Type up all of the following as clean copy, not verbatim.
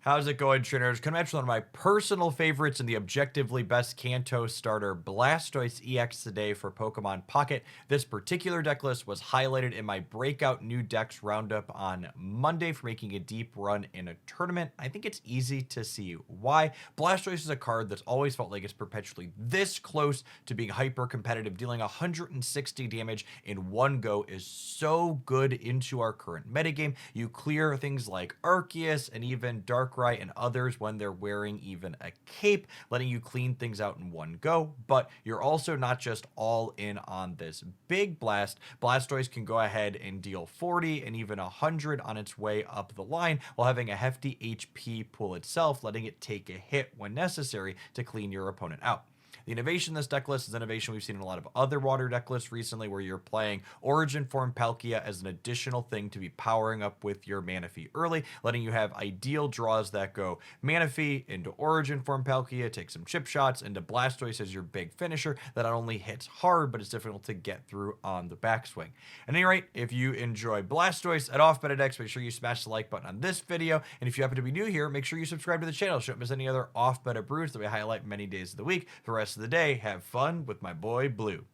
How's it going, trainers? Coming at you one of my personal favorites and the objectively best Kanto starter, Blastoise EX today for Pokemon Pocket. This particular deck list was highlighted in my breakout new decks roundup on Monday for making a deep run in a tournament. I think it's easy to see why. Blastoise is a card that's always felt like it's perpetually this close to being hyper competitive. Dealing 160 damage in one go is so good into our current metagame. You clear things like Arceus and even Darkrai and others when they're wearing even a cape, letting you clean things out in one go. But you're also not just all in on this big blast. Blastoise can go ahead and deal 40 and even 100 on its way up the line while having a hefty HP pool itself, letting it take a hit when necessary to clean your opponent out. The innovation in this deck list is innovation we've seen in a lot of other water deck lists recently, where you're playing Origin Form Palkia as an additional thing to be powering up with your Manaphy early, letting you have ideal draws that go Manaphy into Origin Form Palkia, take some chip shots, into Blastoise as your big finisher that not only hits hard, but it's difficult to get through on the backswing. At any rate, if you enjoy Blastoise at Off Meta Decks, make sure you smash the like button on this video, and if you happen to be new here, make sure you subscribe to the channel so you don't miss any other Off Meta brews that we highlight many days of the week. For the rest of the day, have fun with my boy Blue.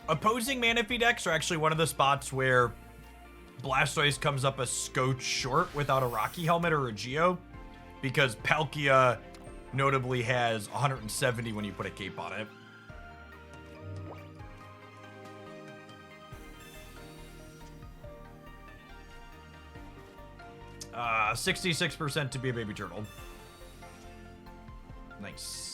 Opposing Manaphy decks are actually one of the spots where Blastoise comes up a scotch short without a Rocky Helmet or a Geo, because Palkia notably has 170 when you put a cape on it. Uh, 66% to be a baby turtle. Nice.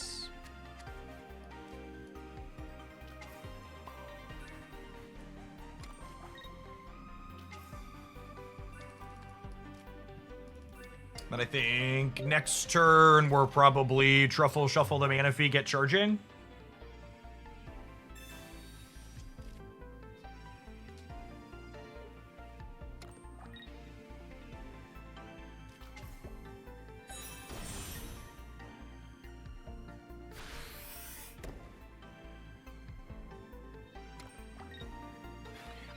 Then I think next turn we're probably Truffle Shuffle the Manaphy, get charging.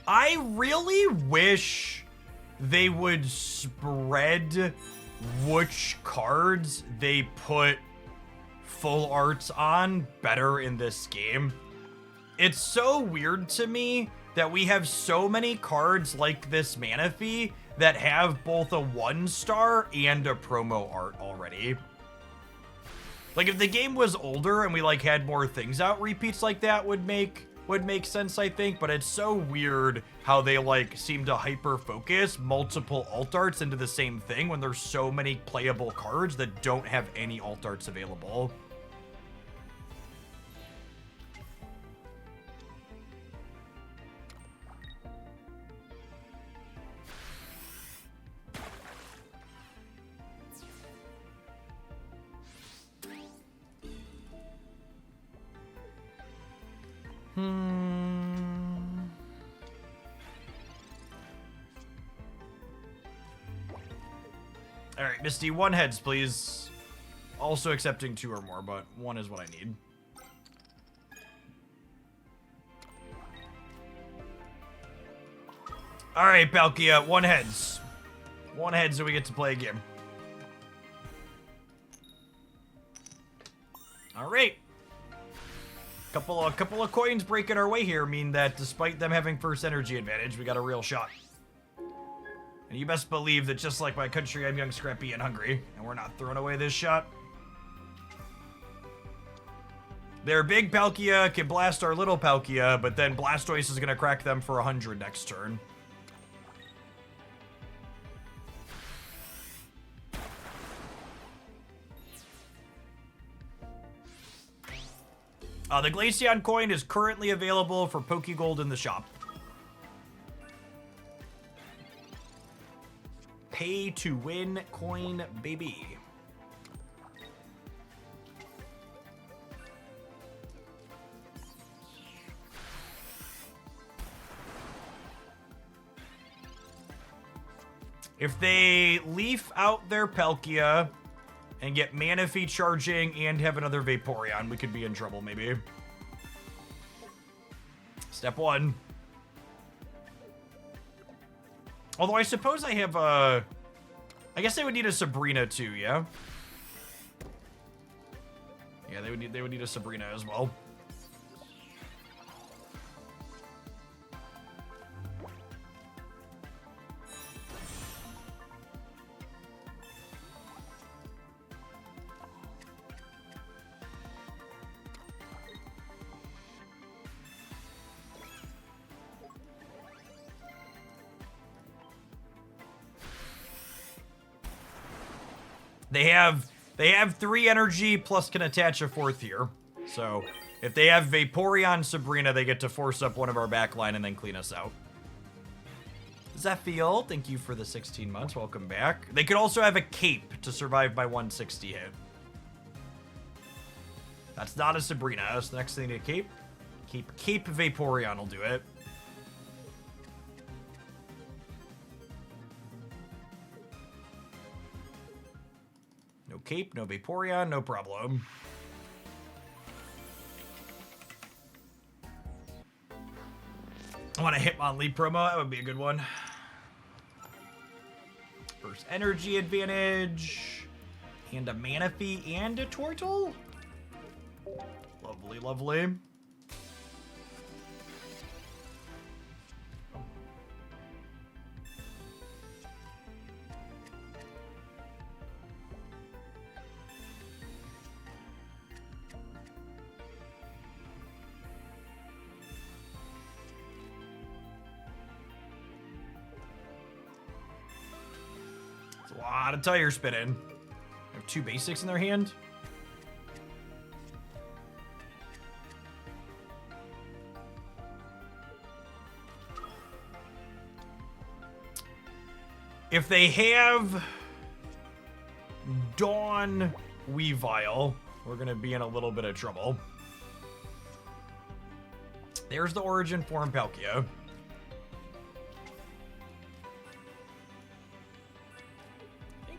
I really wish they would spread which cards they put full arts on better in this game. It's so weird to me that we have so many cards like this Manaphy that have both a 1-star and a promo art already. Like, if the game was older and we like had more things out, repeats like that would make sense, I think. But it's so weird how they like seem to hyper focus multiple alt arts into the same thing when there's so many playable cards that don't have any alt arts available. All right, Misty, 1 heads, please. Also accepting 2 or more, but 1 is what I need. All right, Palkia, 1 heads. 1 heads, so we get to play a game. All right. Couple of coins breaking our way here mean that despite them having first energy advantage, we got a real shot. And you best believe that just like my country, I'm young, scrappy, and hungry, and we're not throwing away this shot. Their big Palkia can blast our little Palkia, but then Blastoise is gonna crack them for 100 next turn. The Glaceon coin is currently available for Pokegold in the shop. Pay to win coin, baby. If they leaf out their Palkia and get Manaphy charging and have another Vaporeon, we could be in trouble, maybe. Step 1. Although I suppose I have a... I guess they would need a Sabrina too, yeah? Yeah, they would need a Sabrina as well. They have 3 energy plus can attach a 4th here. So if they have Vaporeon Sabrina, they get to force up one of our backline and then clean us out. Zephiel, thank you for the 16 months. Welcome back. They could also have a cape to survive my 160 hit. That's not a Sabrina. That's the next thing to cape. Cape Vaporeon will do it. No cape, no Vaporeon, no problem. I want a Hitmonlee promo. That would be a good one. First energy advantage. And a Manaphy and a Tortle. Lovely, lovely. A lot of tire spinning. They have 2 basics in their hand. If they have Dawn Weavile, we're going to be in a little bit of trouble. There's the Origin form Palkia.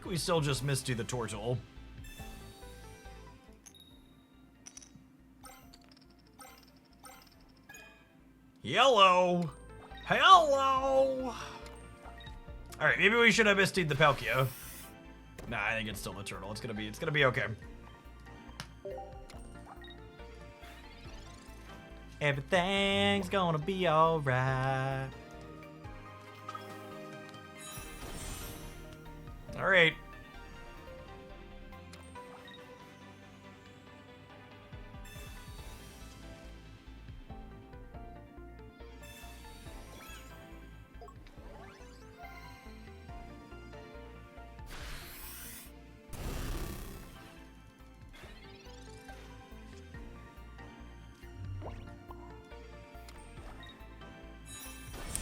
We still just Misty the Tortle. Yellow. Hello. All right, maybe we should have Misty'd the Palkia. Nah, I think it's still the turtle. It's gonna be okay. Everything's gonna be all right. All right.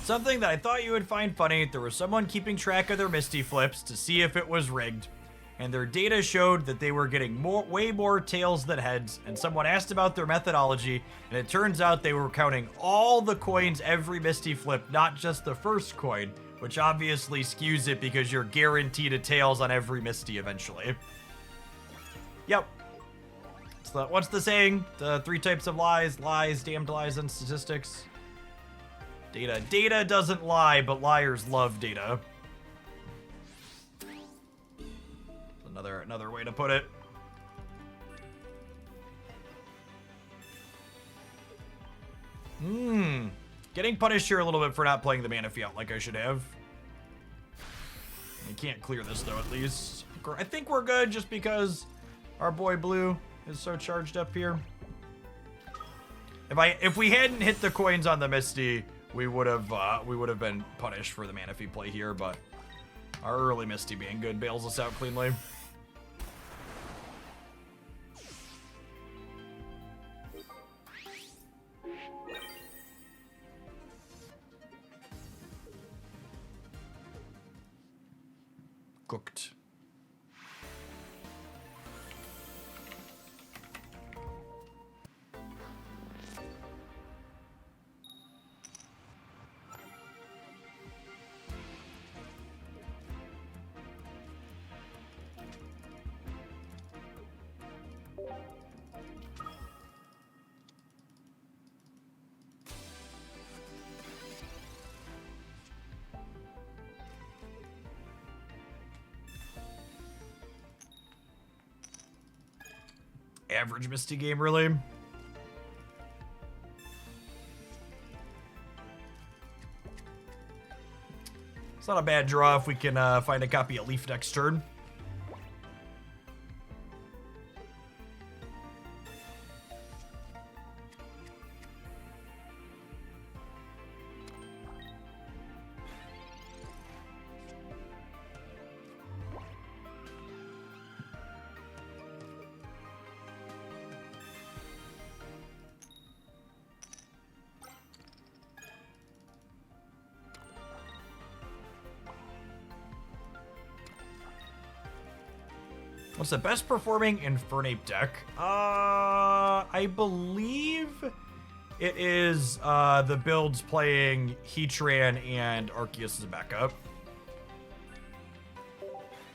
Something that I thought you would find funny, there was someone keeping track of their Misty flips to see if it was rigged, and their data showed that they were getting way more tails than heads, and someone asked about their methodology, and it turns out they were counting all the coins every Misty flip, not just the first coin, which obviously skews it because you're guaranteed a tails on every Misty eventually. Yep. So what's the saying? The 3 types of lies, damned lies, and statistics. Data doesn't lie, but liars love data. Another way to put it. Getting punished here a little bit for not playing the Manaphy out like I should have. We can't clear this though, at least. I think we're good just because our boy Blue is so charged up here. If we hadn't hit the coins on the Misty, we would have been punished for the Manaphy play here, but our early Misty being good bails us out cleanly. cooked. Average Misty game, really. It's not a bad draw if we can find a copy of Leaf next turn. What's the best performing Infernape deck? I believe it is the builds playing Heatran and Arceus as a backup.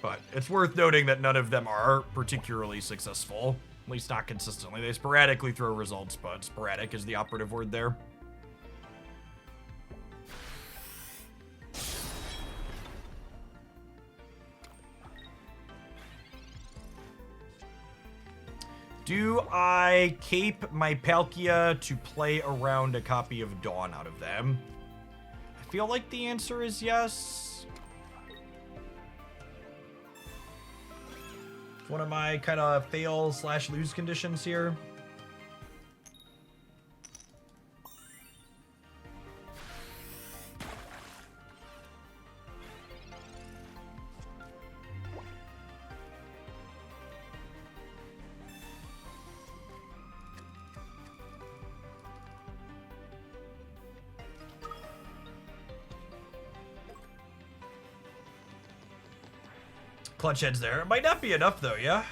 But it's worth noting that none of them are particularly successful. At least not consistently. They sporadically throw results, but sporadic is the operative word there. Do I cape my Palkia to play around a copy of Dawn out of them? I feel like the answer is yes. It's one of my kind of fail/lose conditions here. Clutch heads there. It might not be enough though, yeah?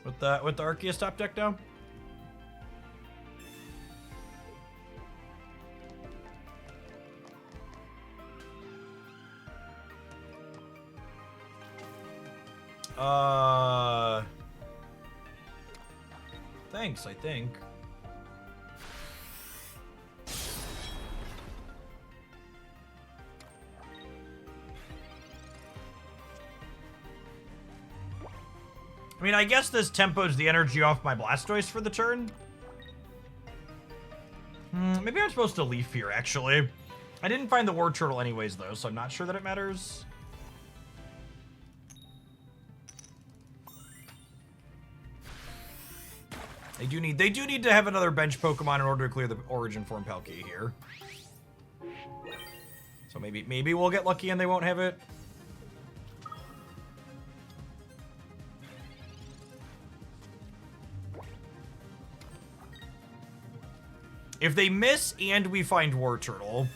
With the Arceus top deck now? Thanks, I think. I mean, I guess this tempos the energy off my Blastoise for the turn. Maybe I'm supposed to Leaf here, actually. I didn't find the War Turtle anyways, though, so I'm not sure that it matters. They do need to have another bench Pokemon in order to clear the Origin Form Palkia here. So maybe we'll get lucky and they won't have it. If they miss and we find War Turtle,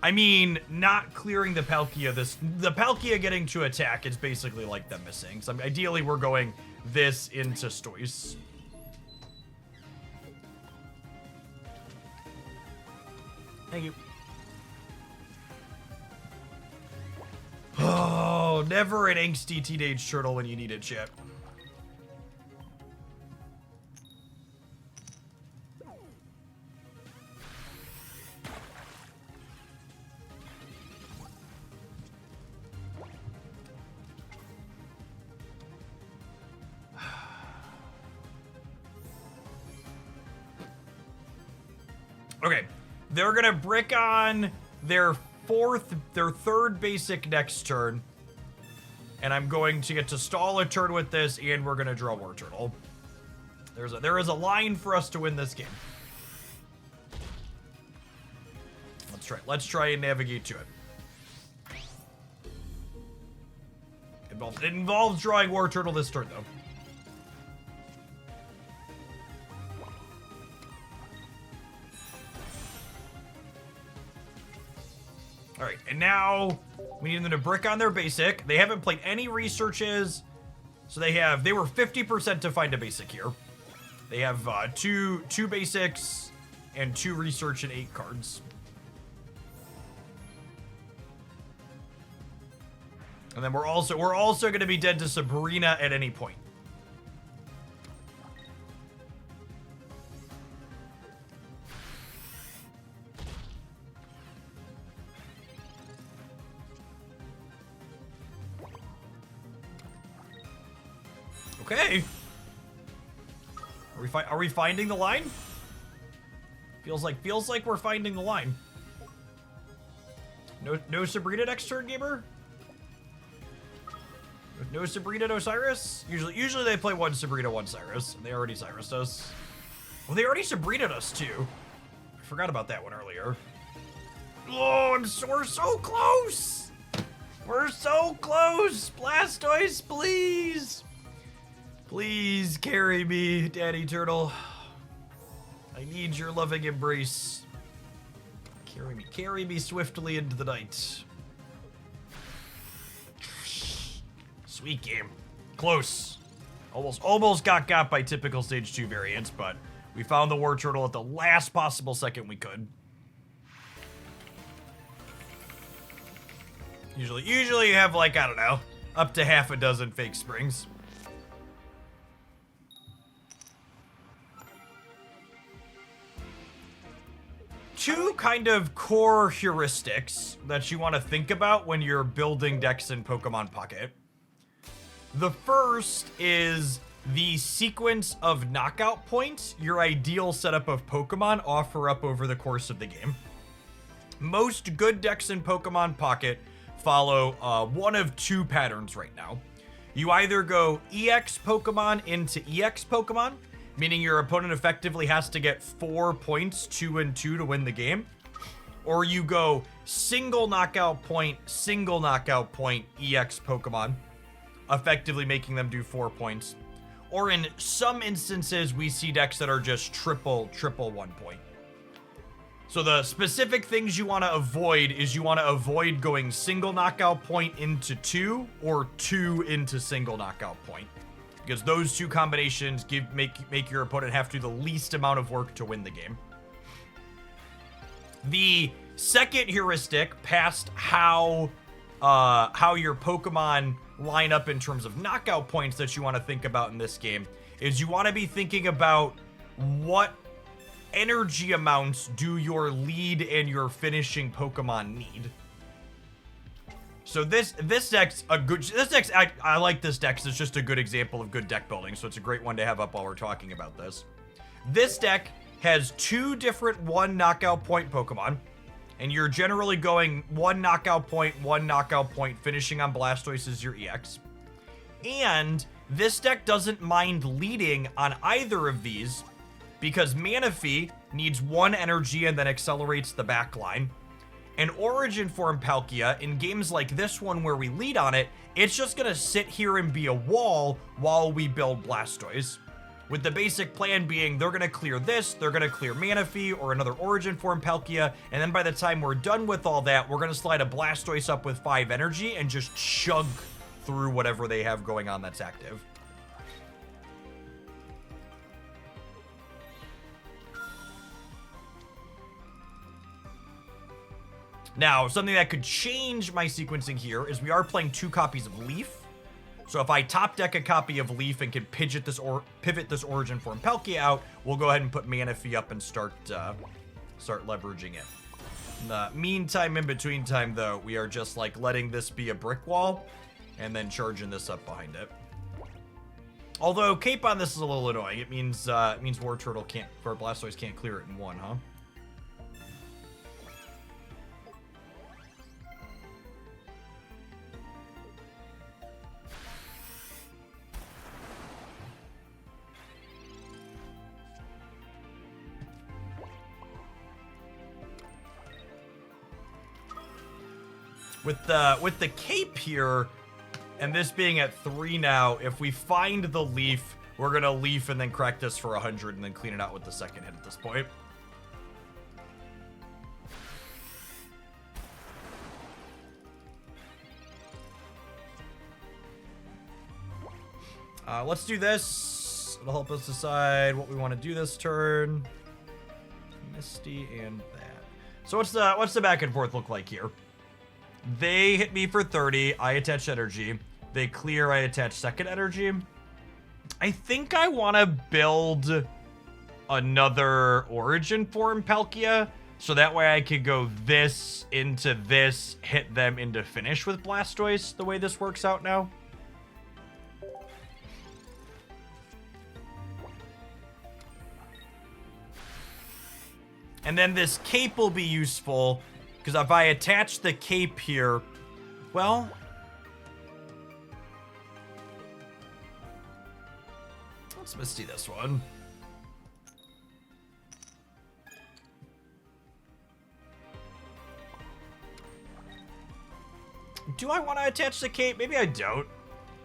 I mean, not clearing the Palkia, the Palkia getting to attack is basically like them missing. So ideally, we're going this into Stoice. Thank you. Oh, never an angsty teenage turtle when you need it, chat. Okay, they're gonna brick on their third basic next turn, and I'm going to get to stall a turn with this, and we're gonna draw War Turtle. There is a line for us to win this game. Let's try and navigate to it. It involves drawing War Turtle this turn, though. All right, and now we need them to brick on their basic. They haven't played any researches, so they were 50% to find a basic here. They have two basics and 2 research and 8 cards. And then we're also going to be dead to Sabrina at any point. Okay. Are we finding the line? Feels like we're finding the line. No Sabrina next turn, gamer? No Sabrina, no Cyrus? Usually they play 1 Sabrina, 1 Cyrus, and they already Cyrus'd us. Well, they already Sabrina'd us too. I forgot about that one earlier. Oh, we're so close! We're so close! Blastoise, please! Please carry me, Daddy Turtle. I need your loving embrace. Carry me swiftly into the night. Sweet game. Close. Almost got by typical stage 2 variants, but we found the War Turtle at the last possible second we could. Usually you have, like, I don't know, up to half a dozen fake springs. Two kind of core heuristics that you want to think about when you're building decks in Pokemon Pocket. The first is the sequence of knockout points your ideal setup of Pokemon offer up over the course of the game. Most good decks in Pokemon Pocket follow one of 2 patterns right now. You either go EX Pokemon into EX Pokemon, meaning your opponent effectively has to get 4 points, 2 and 2 to win the game. Or you go single knockout point, EX Pokemon, effectively making them do 4 points. Or in some instances, we see decks that are just triple 1 point. So the specific things you want to avoid is you want to avoid going single knockout point into 2 or 2 into single knockout point. Because those 2 combinations make your opponent have to do the least amount of work to win the game. The second heuristic, past how your Pokemon line up in terms of knockout points that you want to think about in this game, is you want to be thinking about what energy amounts do your lead and your finishing Pokemon need. So this deck's a good. I like this deck because it's just a good example of good deck building. So it's a great one to have up while we're talking about this. This deck has 2 different 1 knockout point Pokemon, and you're generally going 1 knockout point, finishing on Blastoise as your EX. And this deck doesn't mind leading on either of these because Manaphy needs 1 energy and then accelerates the back line. And Origin Form Palkia, in games like this one where we lead on it, it's just gonna sit here and be a wall while we build Blastoise. With the basic plan being they're gonna clear this, they're gonna clear Manaphy or another Origin Form Palkia, and then by the time we're done with all that, we're gonna slide a Blastoise up with 5 energy and just chug through whatever they have going on that's active. Now, something that could change my sequencing here is we are playing 2 copies of Leaf. So if I top deck a copy of Leaf and can pivot this Origin Form Palkia out, we'll go ahead and put Manaphy up and start leveraging it. In the meantime, in between time though, we are just like letting this be a brick wall and then charging this up behind it. Although Cape on this is a little annoying. It means War Turtle or Blastoise can't clear it in 1, huh? With the Cape here, and this being at 3 now, if we find the Leaf, we're gonna Leaf and then crack this for 100 and then clean it out with the second hit at this point. Let's do this. It'll help us decide what we want to do this turn. Misty and that. So what's the back and forth look like here? They hit me for 30. I attach energy. They clear. I attach second energy. I think I want to build another origin form Palkia, so that way I could go this into this, hit them into finish with Blastoise, the way this works out now. And then this cape will be useful, because if I attach the cape here, well... let's Misty this one. Do I want to attach the cape? Maybe I don't.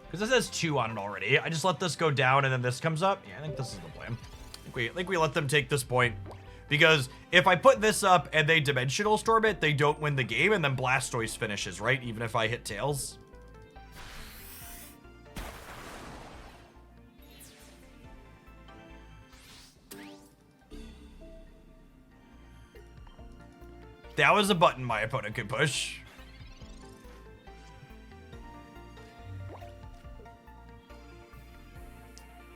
Because this has 2 on it already. I just let this go down and then this comes up. Yeah, I think this is the plan. I think we let them take this point. Because if I put this up and they Dimensional Storm it, they don't win the game, and then Blastoise finishes, right? Even if I hit Tails. That was a button my opponent could push.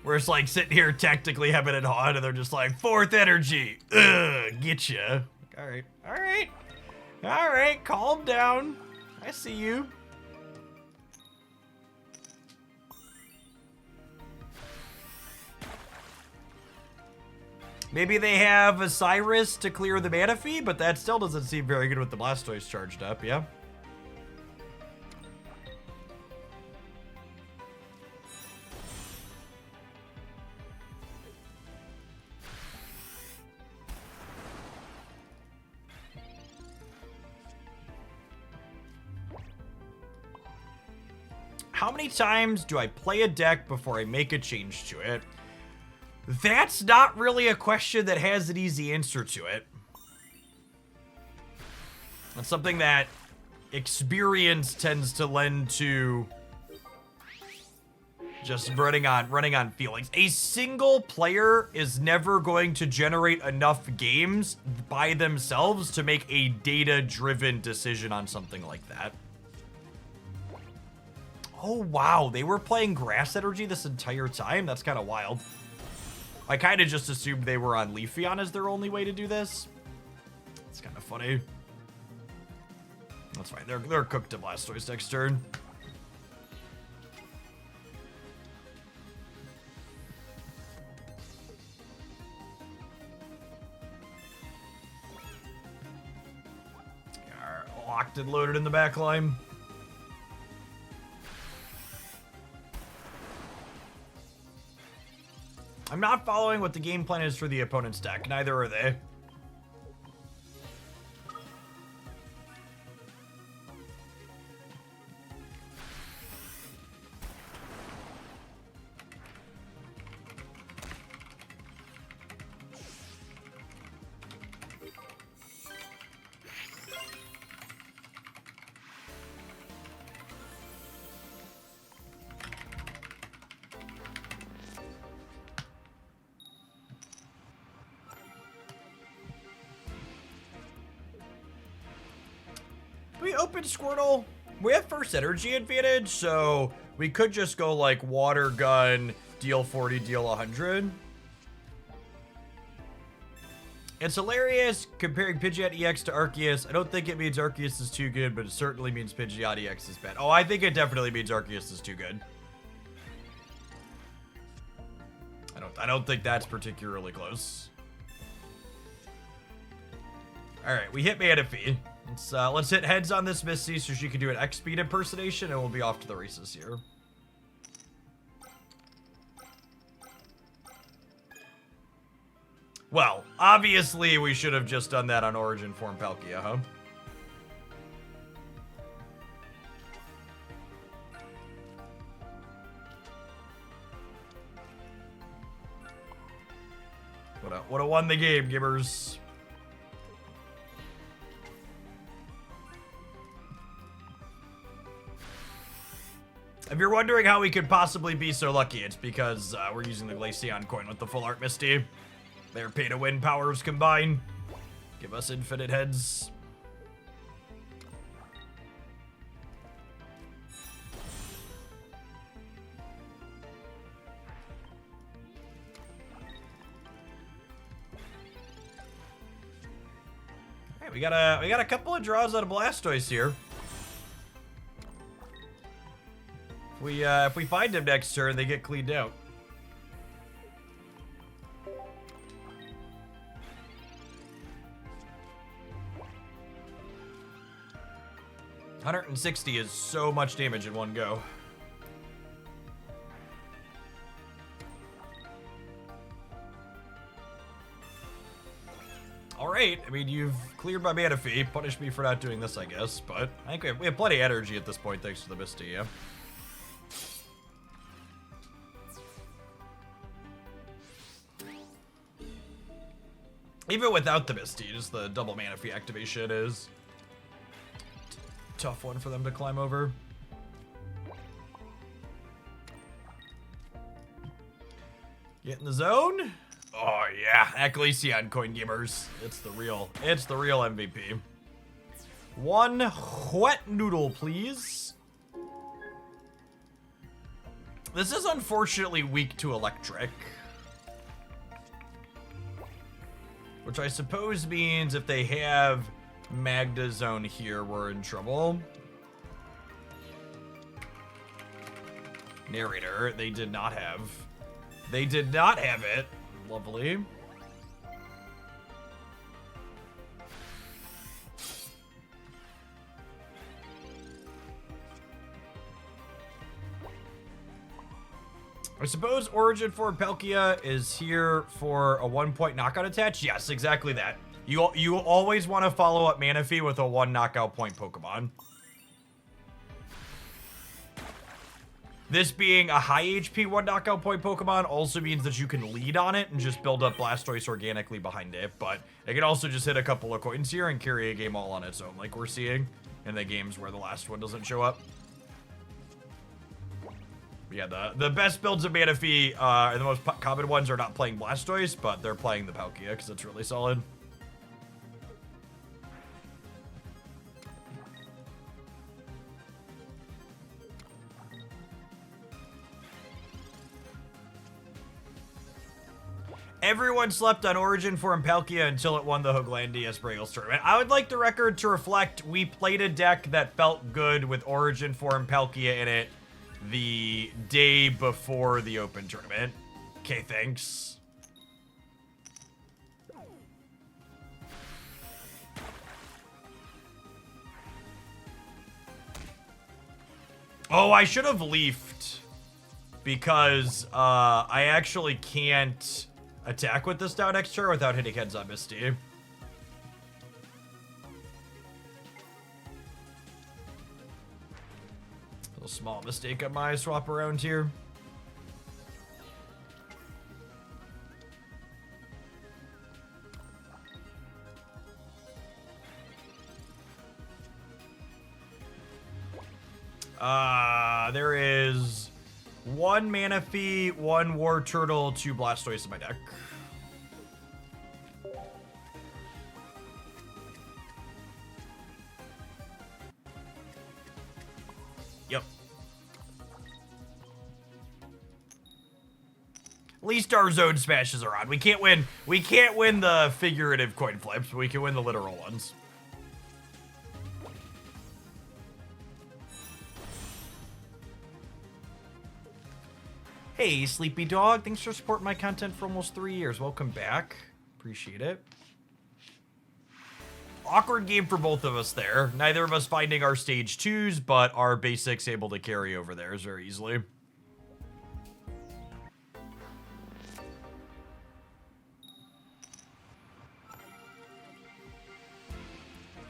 We're just like sitting here tactically having it on, and they're just like, 4th energy. Ugh, get ya. All right, all right. All right, calm down. I see you. Maybe they have a Cyrus to clear the Manaphy, but that still doesn't seem very good with the Blastoise charged up, yeah? How many times do I play a deck before I make a change to it? That's not really a question that has an easy answer to it. It's something that experience tends to lend to just running on feelings. A single player is never going to generate enough games by themselves to make a data-driven decision on something like that. Oh, wow. They were playing Grass Energy this entire time? That's kind of wild. I kind of just assumed they were on Leafeon as their only way to do this. It's kind of funny. That's fine. They're cooked to Blastoise next turn. Locked and loaded in the back line. I'm not following what the game plan is for the opponent's deck. Neither are they. We open Squirtle. We have first energy advantage, so we could just go like Water Gun, deal 40, deal 100. It's hilarious comparing Pidgeot EX to Arceus. I don't think it means Arceus is too good, but it certainly means Pidgeot EX is bad. Oh, I think it definitely means Arceus is too good. I don't think that's particularly close. All right, we hit Manaphy. Let's hit heads on this Misty so she can do an X-Speed impersonation, and we'll be off to the races here. Well, obviously we should have just done that on Origin Form Palkia, huh? Would have won the game, Gibbers. If you're wondering how we could possibly be so lucky, it's because we're using the Glaceon coin with the full art Misty. Their pay-to-win powers combine. Give us infinite heads. Alright, we got a couple of draws out of Blastoise here. If we find him next turn, they get cleaned out. $160 is so much damage in one go. Alright, I mean, you've cleared my mana fee. Punish me for not doing this, I guess. But I think we have plenty of energy at this point, thanks to the Misty, yeah. Even without the Misty, just the double mana fee activation is tough one for them to climb over. Get in the zone. Oh yeah, that Glaceon coin gamers. It's the real MVP. One wet noodle, please. This is unfortunately weak to electric. Which I suppose means if they have Magda Zone here, we're in trouble. Narrator, they did not have. They did not have it. Lovely. I suppose Origin Form Palkia is here for a 1-point knockout attach? Yes, exactly that. You always want to follow up Manaphy with a 1 knockout point Pokemon. This being a high HP 1 knockout point Pokemon also means that you can lead on it and just build up Blastoise organically behind it, but it can also just hit a couple of coins here and carry a game all on its own, like we're seeing in the games where the last one doesn't show up. Yeah, the best builds of Manaphy, and the most common ones are not playing Blastoise, but they're playing the Palkia because it's really solid. Everyone slept on Origin Form Palkia until it won the Hooglandia Spraggles tournament. I would like the record to reflect we played a deck that felt good with Origin Form Palkia in it the day before the Open tournament. Okay, thanks. Oh, I should have leafed because I actually can't attack with this down next turn without hitting heads on Misty. A small mistake on my swap around here. There is 1 Manaphy, 1 War Turtle, 2 Blastoise in my deck. Yep. At least our zone smashes are on. We can't win the figurative coin flips, but we can win the literal ones. Hey, Sleepy Dog. Thanks for supporting my content for almost 3 years. Welcome back. Appreciate it. Awkward game for both of us there. Neither of us finding our stage 2s, but our basics able to carry over theirs very easily.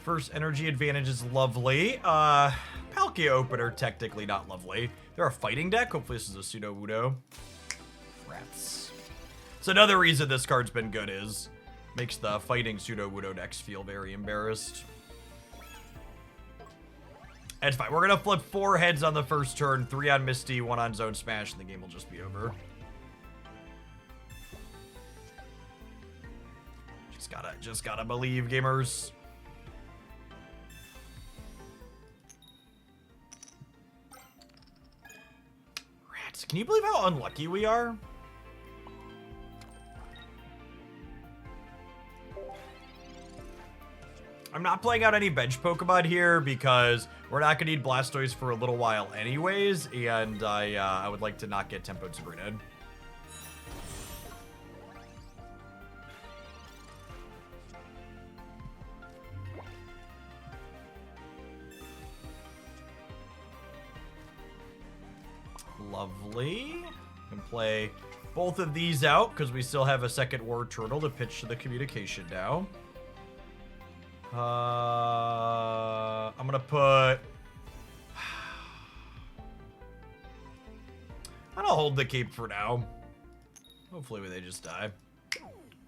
First energy advantage is lovely. Palkia opener, technically not lovely. They're a fighting deck. Hopefully this is a pseudo-wudo. Rats. So another reason this card's been good is makes the fighting pseudo-wudo decks feel very embarrassed. It's fine. We're gonna flip 4 heads on the first turn, 3 on Misty, 1 on Zone Smash, and the game will just be over. Just gotta believe, gamers. Rats, can you believe how unlucky we are? I'm not playing out any bench Pokemon here because we're not gonna need Blastoise for a little while anyways, and I would like to not get tempoed Sabrina. Lovely. Can play both of these out because we still have a second Ward Turtle to pitch to the communication now. I'm gonna put... I'm gonna hold the cape for now. Hopefully they just die.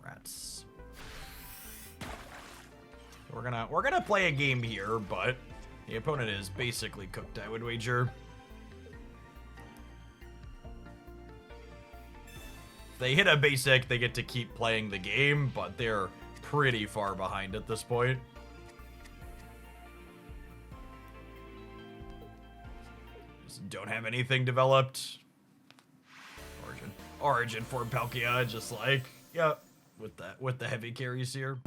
Rats. We're gonna play a game here, but the opponent is basically cooked, I would wager. If they hit a basic, they get to keep playing the game, but they're pretty far behind at this point. Just don't have anything developed. Origin for Palkia, just like, yeah, with the heavy carries here.